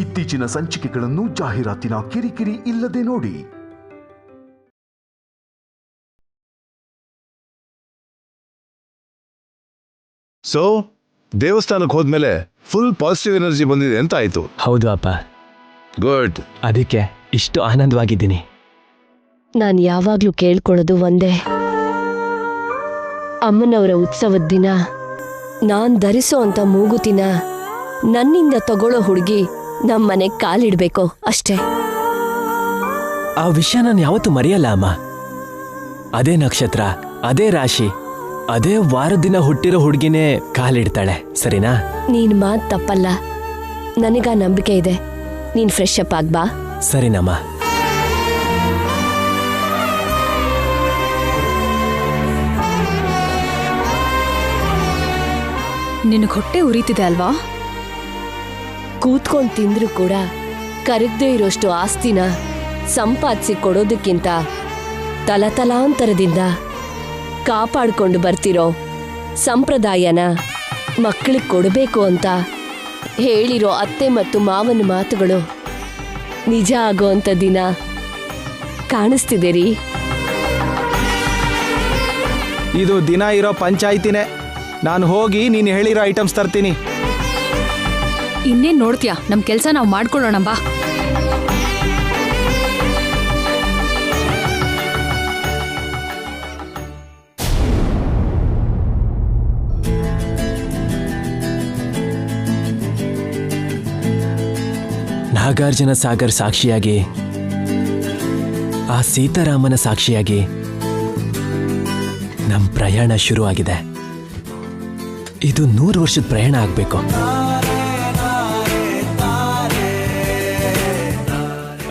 ಇತ್ತೀಚಿನ ಸಂಚಿಕೆಗಳನ್ನು ಜಾಹೀರಾತಿನ ಕಿರಿಕಿರಿ ಇಲ್ಲದೆ ನೋಡಿ. ಸೊ ದೇವಸ್ಥಾನಕ್ಕೆ ಹೋದ್ಮೇಲೆ ಫುಲ್ ಪಾಸಿಟಿವ್ ಎನರ್ಜಿ ಬಂದಿದೆ ಅಂತ ಆಯ್ತು. ಹೌದು ಅಪ್ಪ. ಗುಡ್. ಅದಕ್ಕೆ ಇಷ್ಟು ಆನಂದವಾಗಿದ್ದೀನಿ. ನಾನು ಯಾವಾಗ್ಲೂ ಕೇಳ್ಕೊಳ್ಳೋದು ಒಂದೇ, ಅಮ್ಮನವರ ಉತ್ಸವದ ದಿನ ನಾನ್ ಧರಿಸೋ ಅಂತ ಮೂಗುತಿನ ನನ್ನಿಂದ ತಗೊಳ್ಳೋ ಹುಡುಗಿ ನಮ್ಮನೆಗೆ ಕಾಲಿಡ್ಬೇಕು ಅಷ್ಟೇ. ಆ ವಿಷಯ ನಾನು ಯಾವತ್ತೂ ಮರೆಯಲ್ಲ ಅಮ್ಮ. ಅದೇ ನಕ್ಷತ್ರ, ಅದೇ ರಾಶಿ, ಅದೇ ವಾರದ ದಿನ ಹುಟ್ಟಿರೋ ಹುಡುಗಿನೇ ಕಾಲಿಡ್ತಾಳೆ. ಸರಿನಾ? ನೀನ್ ಮಾತ್ ತಪ್ಪಲ್ಲ, ನನಗ ನಂಬಿಕೆ ಇದೆ. ನೀನ್ ಫ್ರೆಶ್ ಅಪ್ ಆಗ್ಬಾ. ಸರಿನಮ್ಮ. ನಿನಗೆ ಹೊಟ್ಟೆ ಉರಿತಿದೆ ಅಲ್ವಾ? ಕೂತ್ಕೊಂಡ್ ತಿಂದ್ರು ಕೂಡ ಕರಗದೆ ಇರೋಷ್ಟು ಆಸ್ತಿನ ಸಂಪಾದಿಸಿ ಕೊಡೋದಕ್ಕಿಂತ ತಲತಲಾಂತರದಿಂದ ಕಾಪಾಡ್ಕೊಂಡು ಬರ್ತಿರೋ ಸಂಪ್ರದಾಯನ ಮಕ್ಕಳಿಗೆ ಕೊಡಬೇಕು ಅಂತ ಹೇಳಿರೋ ಅತ್ತೆ ಮತ್ತು ಮಾವನ ಮಾತುಗಳು ನಿಜ ಆಗೋಂಥ ದಿನ ಕಾಣಿಸ್ತಿದೆ ರೀ. ಇದು ದಿನ ಇರೋ ಪಂಚಾಯಿತಿನೇ. ನಾನು ಹೋಗಿ ನೀನು ಹೇಳಿರೋ ಐಟಮ್ಸ್ ತರ್ತೀನಿ. ಇನ್ನೇನ್ ನೋಡ್ತೀಯಾ? ನಮ್ ಕೆಲ್ಸ ನಾವು ಮಾಡ್ಕೊಳ್ಳೋಣ ಬಾ. ನಾಗಾರ್ಜುನ ಸಾಗರ್ ಸಾಕ್ಷಿಯಾಗಿ, ಆ ಸೀತಾರಾಮನ ಸಾಕ್ಷಿಯಾಗಿ ನಮ್ಮ ಪ್ರಯಾಣ ಶುರುವಾಗಿದೆ. ಇದು 100 ವರ್ಷದ ಪ್ರಯಾಣ ಆಗ್ಬೇಕು.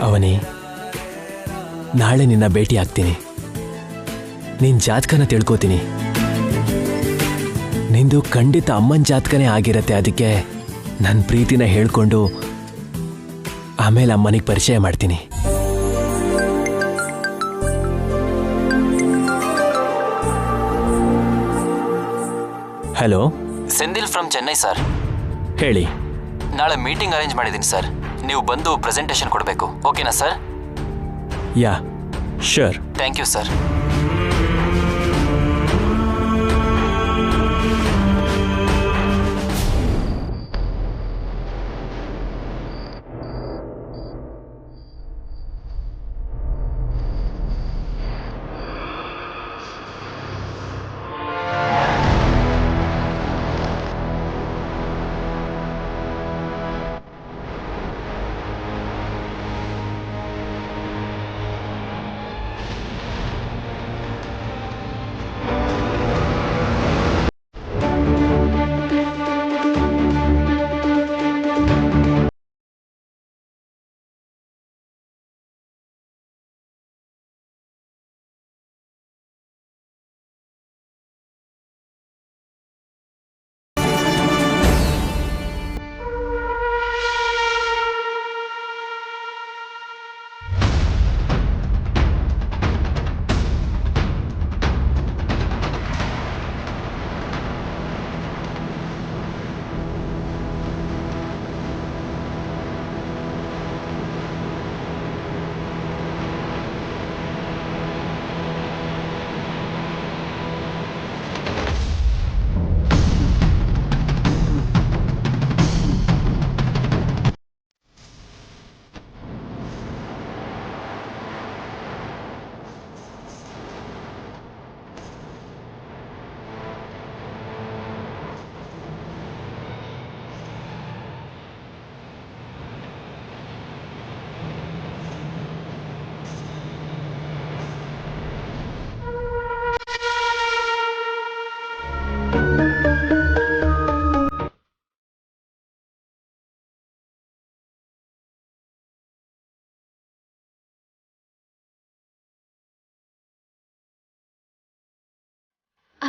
ಅವನಿ, ನಾಳೆ ನಿನ್ನ ಭೇಟಿ ಆಗ್ತೀನಿ. ನಿನ್ ಜಾತಕನ ತಿಳ್ಕೋತೀನಿ. ನಿಂದು ಖಂಡಿತ ಅಮ್ಮನ ಜಾತಕನೇ ಆಗಿರತ್ತೆ. ಅದಕ್ಕೆ ನನ್ನ ಪ್ರೀತಿನ ಹೇಳ್ಕೊಂಡು ಆಮೇಲೆ ಅಮ್ಮನಿಗೆ ಪರಿಚಯ ಮಾಡ್ತೀನಿ. Hello, Senthil from Chennai sir. ಹೇಳಿ. ನಾಳೆ ಮೀಟಿಂಗ್ ಅರೇಂಜ್ ಮಾಡಿದ್ದೀನಿ ಸರ್. ನೀವು ಬಂದು ಪ್ರೆಸೆಂಟೇಷನ್ ಕೊಡಬೇಕು. ಓಕೆನಾ sir? Yeah, sure. Thank you sir.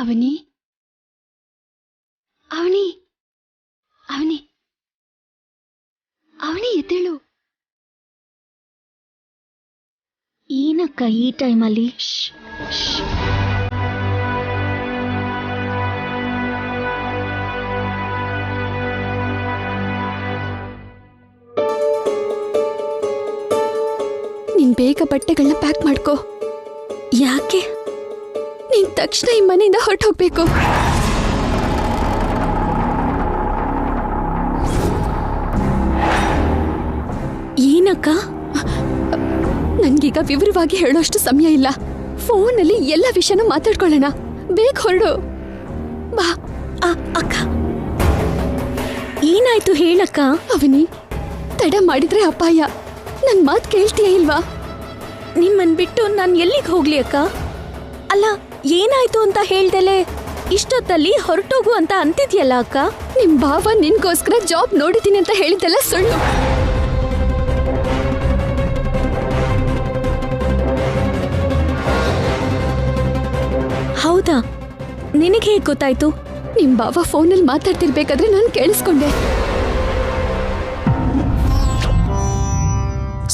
Avani, Avani, Avani, Avani ಎದ್ದೇಳು. ಏನಕ್ಕ ಈ ಟೈಮಲ್ಲಿ? ಬೇಗ ಬಟ್ಟೆಗಳನ್ನ ಪ್ಯಾಕ್ ಮಾಡ್ಕೋ. ಯಾಕೆ? ನೀನ್ ತಕ್ಷಣ ಈ ಮನೆಯಿಂದ ಹೊರಟೋಗ್ಬೇಕು. ಏನಕ್ಕ? ನನ್ಗೀಗ ವಿವರವಾಗಿ ಹೇಳೋಷ್ಟು ಸಮಯ ಇಲ್ಲ. ಫೋನಲ್ಲಿ ಎಲ್ಲ ವಿಷಯನೂ ಮಾತಾಡ್ಕೊಳ್ಳೋಣ. ಬೇಗ ಹೊರಡು ಬಾ. ಅಕ್ಕ ಏನಾಯ್ತು ಹೇಳಕ್ಕ? ಅವನಿ, ತಡ ಮಾಡಿದ್ರೆ ಅಪಾಯ. ನನ್ ಮಾತು ಕೇಳ್ತೀಯ ಇಲ್ವಾ? ನಿಮ್ಮನ್ ಬಿಟ್ಟು ನಾನು ಎಲ್ಲಿಗೆ ಹೋಗ್ಲಿ ಅಕ್ಕ? ಅಲ್ಲ, ಏನಾಯ್ತು ಅಂತ ಹೇಳ್ದಲೆ ಇಷ್ಟೊತ್ತಲ್ಲಿ ಹೊರಟೋಗು ಅಂತ ಅಂತಿದ್ಯಲ್ಲ ಅಕ್ಕ? ನಿಮ್ ಭಾವ ನಿನ್ಗೋಸ್ಕರ ಜಾಬ್ ನೋಡಿದ್ದೀನಿ ಅಂತ ಹೇಳಿದ್ದೆಲ್ಲ ಸುಳ್ಳು. ಹೌದಾ? ನಿನಗೆ ಹೇಗೆ ಗೊತ್ತಾಯ್ತು? ನಿಮ್ ಬಾವ ಫೋನಲ್ಲಿ ಮಾತಾಡ್ತಿರ್ಬೇಕಾದ್ರೆ ನಾನು ಕೇಳಿಸ್ಕೊಂಡೆ.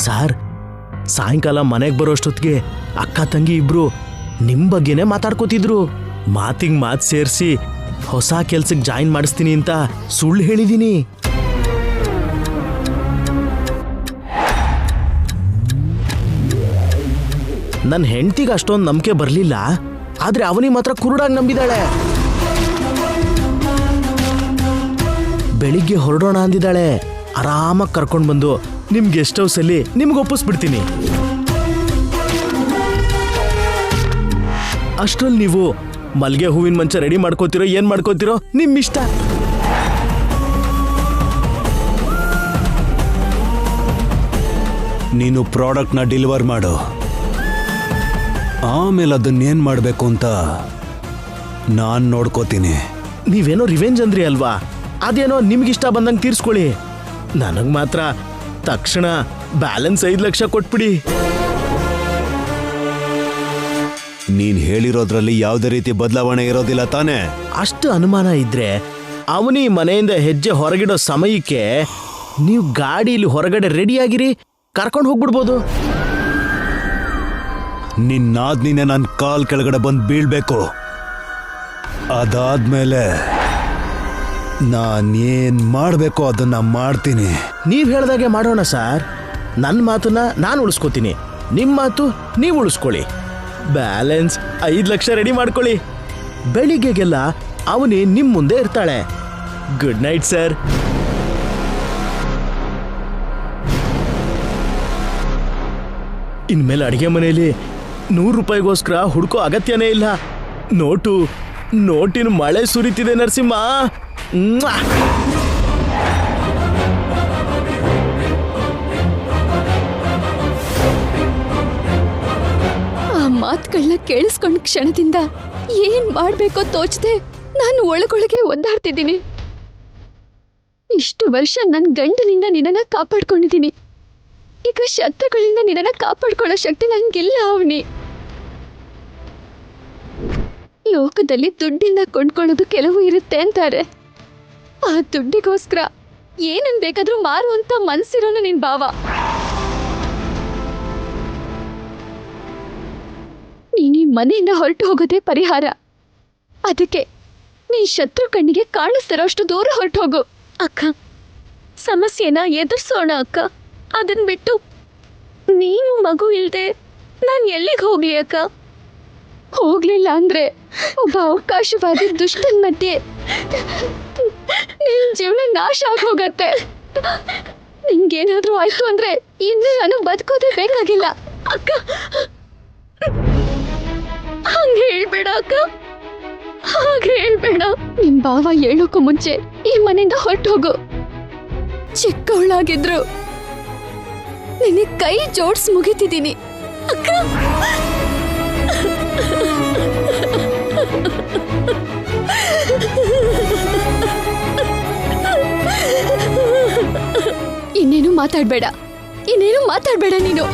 ಸಾರ್, ಸಾಯಂಕಾಲ ಮನೆಗೆ ಬರೋಷ್ಟೊತ್ತಿಗೆ ಅಕ್ಕ ತಂಗಿ ಇಬ್ರು ನಿಮ್ ಬಗ್ಗೆನೇ ಮಾತಾಡ್ಕೋತಿದ್ರು. ಮಾತಿಗೆ ಮಾತು ಸೇರಿಸಿ ಹೊಸ ಕೆಲ್ಸಕ್ಕೆ ಜಾಯಿನ್ ಮಾಡಿಸ್ತೀನಿ ಅಂತ ಸುಳ್ಳು ಹೇಳಿದೀನಿ. ನನ್ನ ಹೆಂಡತಿಗೆ ಅಷ್ಟೊಂದು ನಂಬಿಕೆ ಬರಲಿಲ್ಲ, ಆದ್ರೆ ಅವನಿಗೆ ಮಾತ್ರ ಕುರುಡಾಗಿ ನಂಬಿದಾಳೆ. ಬೆಳಿಗ್ಗೆ ಹೊರಡೋಣ ಅಂದಿದ್ದಾಳೆ. ಆರಾಮಾಗಿ ಕರ್ಕೊಂಡು ಬಂದು ನಿಮ್ ಗೆಸ್ಟ್ ಹೌಸ್ ಅಲ್ಲಿ ನಿಮ್ಗೆ ಒಪ್ಪಿಸ್ಬಿಡ್ತೀನಿ. ಅಷ್ಟ್ರಲ್ಲಿ ನೀವು ಮಲ್ಗೆ ಹೂವಿನ ಮಂಚ ರೆಡಿ ಮಾಡ್ಕೋತಿರೋ ಏನ್ ಮಾಡ್ಕೋತಿರೋ ನಿಮ್ ಇಷ್ಟ. ನೀನು ಪ್ರಾಡಕ್ಟ್ನ ಡೆಲಿವರ್ ಮಾಡು, ಆಮೇಲೆ ಅದನ್ನೇನ್ ಮಾಡ್ಬೇಕು ಅಂತ ನಾನ್ ನೋಡ್ಕೋತೀನಿ. ನೀವೇನೋ ರಿವೆಂಜ್ ಅಂದ್ರಿ ಅಲ್ವಾ, ಅದೇನೋ ನಿಮ್ಗಿಷ್ಟ ಬಂದಂಗೆ ತೀರ್ಸ್ಕೊಳ್ಳಿ. ನನಗ್ ಮಾತ್ರ ತಕ್ಷಣ ಬ್ಯಾಲೆನ್ಸ್ 5 ಲಕ್ಷ ಕೊಟ್ಬಿಡಿ. ನೀನ್ ಹೇಳಿರೋದ್ರಲ್ಲಿ ಯಾವುದೇ ರೀತಿ ಬದಲಾವಣೆ ಇರೋದಿಲ್ಲ ತಾನೇ? ಅಷ್ಟು ಅನುಮಾನ ಇದ್ರೆ ಅವನಿ ಮನೆಯಿಂದ ಹೆಜ್ಜೆ ಹೊರಗಿಡೋ ಸಮಯಕ್ಕೆ ನೀವು ಗಾಡಿಲಿ ಹೊರಗಡೆ ರೆಡಿಯಾಗಿರಿ, ಕರ್ಕೊಂಡು ಹೋಗ್ಬಿಡ್ಬೋದು. ನಿನ್ನಾದ್ನಿನೇ ನನ್ನ ಕಾಲ್ ಕೆಳಗಡೆ ಬಂದು ಬೀಳ್ಬೇಕು. ಅದಾದ್ಮೇಲೆ ನಾನೇನ್ ಮಾಡ್ಬೇಕು ಅದನ್ನ ಮಾಡ್ತೀನಿ. ನೀವ್ ಹೇಳ್ದಾಗೆ ಮಾಡೋಣ ಸರ್. ನನ್ನ ಮಾತನ್ನ ನಾನು ಉಳಿಸ್ಕೋತೀನಿ, ನಿಮ್ಮ ಮಾತು ನೀವು ಉಳಿಸ್ಕೊಳ್ಳಿ. ಬ್ಯಾಲೆನ್ಸ್ 5 ಲಕ್ಷ ರೆಡಿ ಮಾಡ್ಕೊಳ್ಳಿ. ಬೆಳಿಗ್ಗೆಗೆಲ್ಲ ಅವನಿ ನಿಮ್ ಮುಂದೆ ಇರ್ತಾಳೆ. Good night sir. ಇನ್ಮೇಲೆ ಅಡಿಗೆ ಮನೆಯಲ್ಲಿ 100 ರೂಪಾಯಿಗೋಸ್ಕರ ಹುಡ್ಕೋ ಅಗತ್ಯನೇ ಇಲ್ಲ. ನೋಟಿನ ಮಳೆ ಸುರಿತಿದೆ ನರಸಿಂಹ. ಆ ಮಾತುಗಳನ್ನ ಕೇಳಿಸ್ಕೊಂಡ ಕ್ಷಣದಿಂದ ಏನ್ ಮಾಡ್ಬೇಕೋ ತೋಚದೆ ನಾನು ಒಳಗೊಳಗೆ ಒದ್ದಾಡ್ತಿದ್ದೀನಿ. ಇಷ್ಟು ವರ್ಷ ನನ್ನ ಗಂಡನಿಂದ ನಿನ್ನನ್ನ ಕಾಪಾಡ್ಕೊಂಡಿದ್ದೀನಿ. ಈಗ ಶತ್ರುಗಳಿಂದ ನಿನ್ನನ್ನ ಕಾಪಾಡ್ಕೊಳ್ಳೋ ಶಕ್ತಿ ನನ್ಗಿಲ್ಲ ಅವನಿ. ಲೋಕದಲ್ಲಿ ದುಡ್ಡಿಂದ ಕೊಂಡ್ಕೊಳ್ಳೋದು ಕೆಲವು ಇರುತ್ತೆ ಅಂತಾರೆ. ಆ ದುಡ್ಡಿಗೋಸ್ಕರ ಏನನ್ ಬೇಕಾದ್ರೂ ಮಾರುವಂತ ಮನ್ಸಿರೋನು ನಿನ್ ಭಾವ. ನೀನು ಮನೆಯಿಂದ ಹೊರಟು ಹೋಗೋದೇ ಪರಿಹಾರ. ಅದಕ್ಕೆ ನೀ ಶತ್ರು ಕಣ್ಣಿಗೆ ಕಾಣಿಸ್ತಿರೋಷ್ಟು ದೂರ ಹೊರಟು ಹೋಗು. ಅಕ್ಕ, ಸಮಸ್ಯೆನ ಎದುರಿಸೋಣ ಅಕ್ಕ. ಅದನ್ ಬಿಟ್ಟು ನೀನು ಮಗು ಇಲ್ದೆ ನಾನು ಎಲ್ಲಿಗೆ ಹೋಗ್ಲಿ ಅಕ್ಕ? ಹೋಗ್ಲಿಲ್ಲ ಅಂದ್ರೆ ಒಬ್ಬ ಅವಕಾಶವಾದಿ ದುಷ್ಟನ್ ಮಧ್ಯೆ ನಿನ್ ಜೀವನ ನಾಶ ಆಗಿ ಹೋಗತ್ತೆ. ನಿಂಗೇನಾದ್ರೂ ಆಯ್ತು ಅಂದ್ರೆ ಇನ್ನು ನಾನು ಬದುಕೋದೇ ಬೇಕಾಗಿಲ್ಲ ಅಕ್ಕ. ಹಂಗ ಹೇಳ್ಬೇಡ ಅಕ್ಕ, ಹಾಗೆ ಹೇಳ್ಬೇಡ. ನಿಮ್ ಭಾವ ಹೇಳೋಕ್ಕೂ ಮುಂಚೆ ಈ ಮನೆಯಿಂದ ಹೊರಟು ಹೋಗು. ಚಿಕ್ಕವಳಾಗಿದ್ರು ನಿನಗೆ ಕೈ ಜೋಡ್ಸ್ ಮುಗಿತಿದ್ದೀನಿ ಅಕ್ಕ. ಇನ್ನೇನು ಮಾತಾಡ್ಬೇಡ ನೀನು.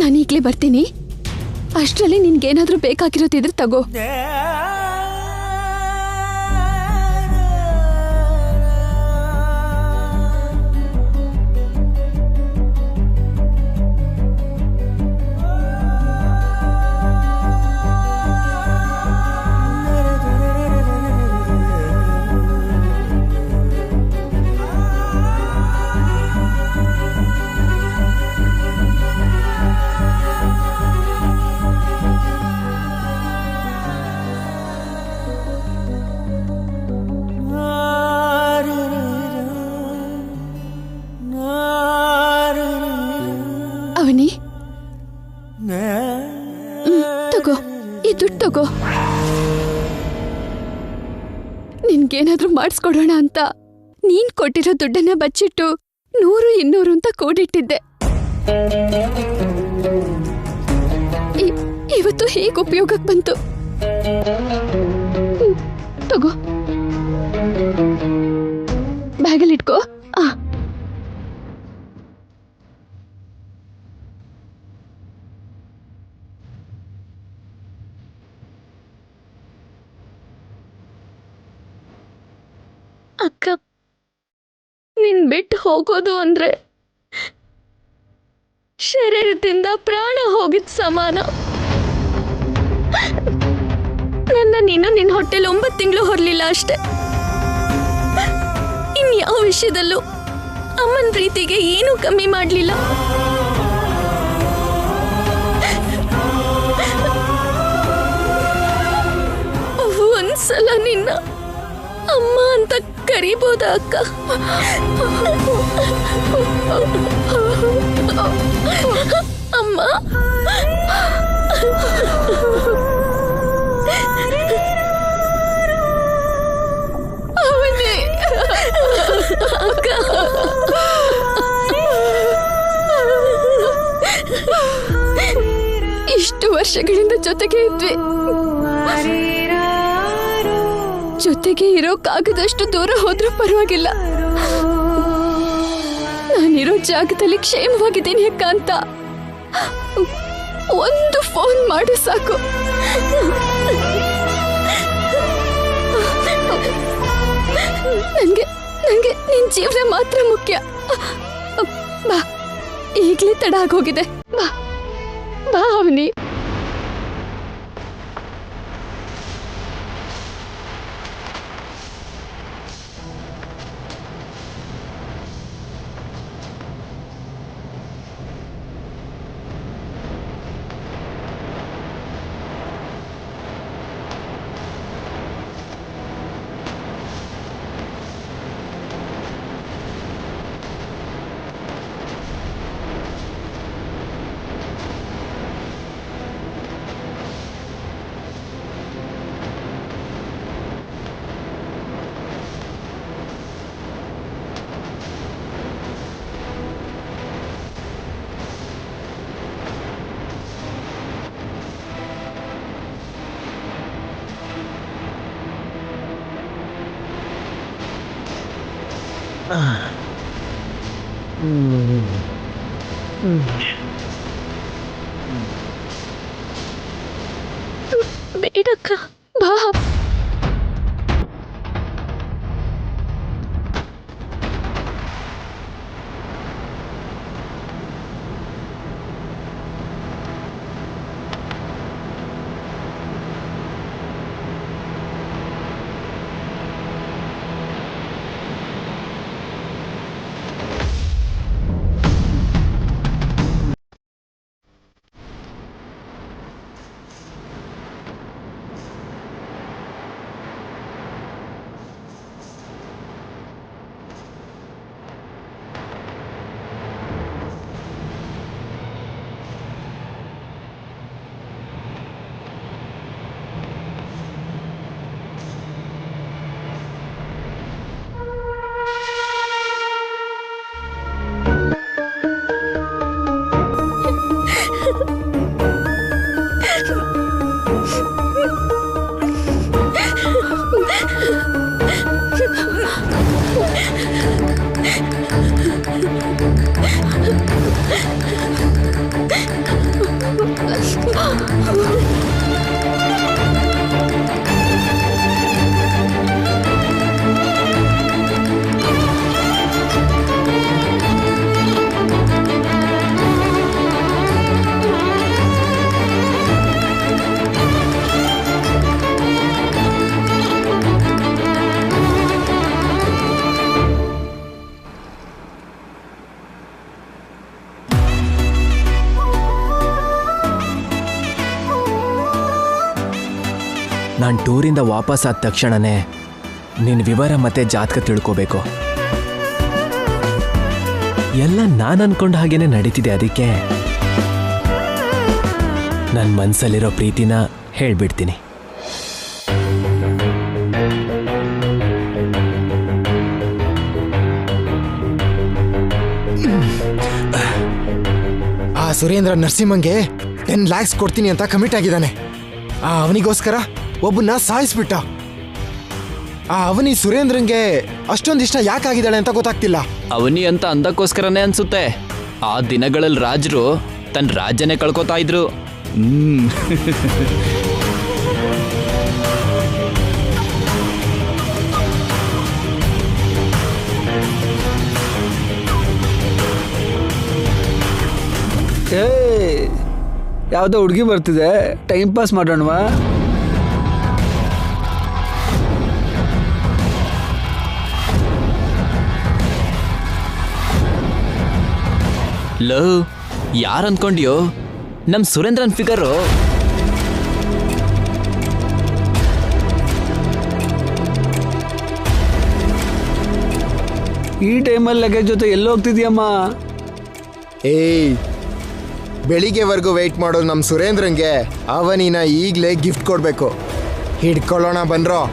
ನಾನು ಈಗಲೇ ಬರ್ತೀನಿ. ಅಷ್ಟರಲ್ಲಿ ನಿನ್ಗೇನಾದ್ರೂ ಬೇಕಾಗಿರೋದಿದ್ರೆ ತಗೋ. ಅವನಿ, ತಗೋ ಈ ದುಡ್ಡು ತಗೋ. ನಿನ್ಗೇನಾದ್ರೂ ಮಾಡಿಸ್ಕೊಡೋಣ ಅಂತ ನೀನ್ ಕೊಟ್ಟಿರೋ ದುಡ್ಡನ್ನ ಬಚ್ಚಿಟ್ಟು 100-200 ಅಂತ ಕೂಡಿಟ್ಟಿದ್ದೆ. ಇವತ್ತು ಹೇಗೆ ಉಪಯೋಗಕ್ಕೆ ಬಂತು. ತಗೋ, ಬ್ಯಾಗಲ್ಲಿ ಇಟ್ಕೋ. ಅಕ್ಕ, ನಿನ್ ಬಿಟ್ಟು ಹೋಗೋದು ಅಂದ್ರೆ ಶರೀರದಿಂದ ಪ್ರಾಣ ಹೋಗಿದ್ ಸಮಾನ. ನನ್ನ ನೀನು ನಿನ್ನ ಹೊಟ್ಟೆಲಿ 9 ತಿಂಗಳು ಹೊರಲಿಲ್ಲ ಅಷ್ಟೆ. ಇನ್ಯಾವ ವಿಷಯದಲ್ಲೂ ಅಮ್ಮನ ಪ್ರೀತಿಗೆ ಏನೂ ಕಮ್ಮಿ ಮಾಡಲಿಲ್ಲ. ಒಂದ್ಸಲ ನಿನ್ನ ಅಮ್ಮ ಅಂತ ಕರಿಬೋದಾ ಅಕ್ಕ? ಅಮ್ಮ, ಅವನೇ ಅಕ್ಕ. ಇಷ್ಟು ವರ್ಷಗಳಿಂದ ಜೊತೆಗೆ ಇದ್ವಿ. ಜೊತೆಗೆ ಇರೋಕ್ಕಾಗದಷ್ಟು ದೂರ ಹೋದ್ರೂ ಪರವಾಗಿಲ್ಲ. ನಾನಿರೋ ಜಾಗದಲ್ಲಿ ಕ್ಷೇಮವಾಗಿದ್ದೀನಿ ಅಕ್ಕ ಅಂತ ಒಂದು ಫೋನ್ ಮಾಡು ಸಾಕು. ನನಗೆ ನಿನ್ ಜೀವನ ಮಾತ್ರ ಮುಖ್ಯ. ಬಾ, ಈಗಲೇ ತಡ ಆಗೋಗಿದೆ. ಬಾ ಬಾ ಅವನಿ. ಬೇಡಕ್ಕ, ಬಾ. ನಾನು ಟೂರಿಂದ ವಾಪಸ್ ಆದ ತಕ್ಷಣನೇ ನಿನ್ನ ವಿವರ ಮತ್ತೆ ಜಾತಕ ತಿಳ್ಕೋಬೇಕು. ಎಲ್ಲ ನಾನು ಅನ್ಕೊಂಡ ಹಾಗೇನೆ ನಡೀತಿದೆ. ಅದಕ್ಕೆ ನನ್ನ ಮನಸ್ಸಲ್ಲಿರೋ ಪ್ರೀತಿನ ಹೇಳ್ಬಿಡ್ತೀನಿ. ಆ ಸುರೇಂದ್ರ ನರಸಿಂಹಂಗೆ 10 lakhs ಕೊಡ್ತೀನಿ ಅಂತ ಕಮಿಟ್ ಆಗಿದ್ದಾನೆ. ಅವನಿಗೋಸ್ಕರ ಒಬ್ಬನ್ನ ಸಾಯಿಸ್ಬಿಟ್ಟ. ಅವನಿ ಸುರೇಂದ್ರಂಗೆ ಅಷ್ಟೊಂದಿಷ್ಟ ಯಾಕಾಗಿದ್ದಾಳೆ ಅಂತ ಗೊತ್ತಾಗ್ತಿಲ್ಲ. ಅವನಿ ಅಂತ ಅಂದಕ್ಕೋಸ್ಕರನೇ ಅನ್ಸುತ್ತೆ ಆ ದಿನಗಳಲ್ಲಿ ರಾಜರು ತನ್ನ ರಾಜ್ಯನೇ ಕಳ್ಕೊತಾ ಇದ್ರು. ಯಾವುದೋ ಹುಡುಗಿ ಬರ್ತಿದೆ, ಟೈಮ್ ಪಾಸ್ ಮಾಡೋಣವಾ? ಲೋ, ಯಾರು ಅನ್ಕೊಂಡ್ಯೋ? ನಮ್ ಸುರೇಂದ್ರನ್ ಫಿಗರು. ಈ ಟೈಮಲ್ಲಿ ಲಗೇಜ್ ಜೊತೆ ಎಲ್ಲೋಗ್ತಿದ್ಯಮ್ಮ? ಬೆಳಿಗ್ಗೆವರೆಗೂ ವೆಯ್ಟ್ ಮಾಡೋದು ನಮ್ಮ ಸುರೇಂದ್ರಂಗೆ ಅವನಿನ ಈಗಲೇ ಗಿಫ್ಟ್ ಕೊಡಬೇಕು. ಹಿಡ್ಕೊಳ್ಳೋಣ ಬನ್ರೋ.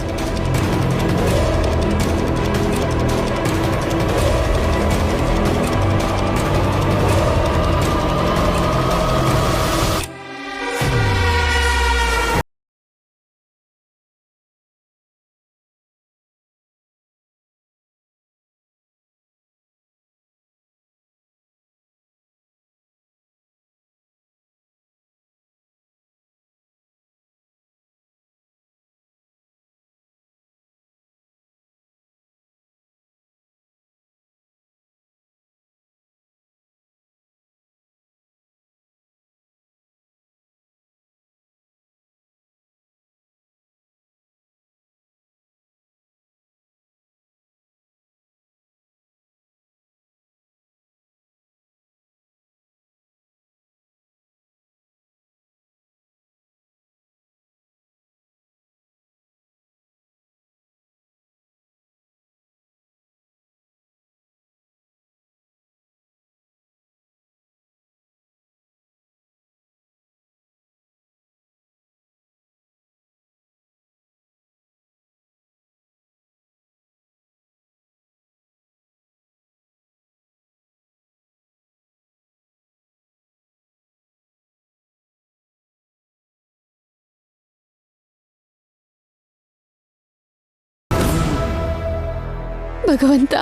ಭಗವಂತ,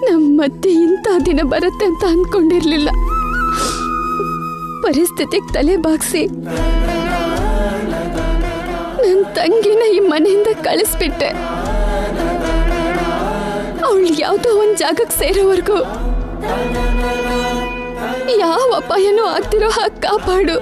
ನಮ್ಮ ಮಧ್ಯೆ ಇಂಥ ದಿನ ಬರುತ್ತೆ ಅಂತ ಅನ್ಕೊಂಡಿರ್ಲಿಲ್ಲ. ಪರಿಸ್ಥಿತಿಗೆ ತಲೆ ಬಾಗ್ಸಿ ನನ್ನ ತಂಗಿನ ಈ ಮನೆಯಿಂದ ಕಳಿಸ್ಬಿಟ್ಟೆ. ಅವಳು ಯಾವುದೋ ಒಂದು ಜಾಗಕ್ಕೆ ಸೇರೋವರೆಗೂ ಯಾವ ಅಪಾಯನೂ ಆಗ್ತಿರೋ ಹಾಗೆ ಕಾಪಾಡು.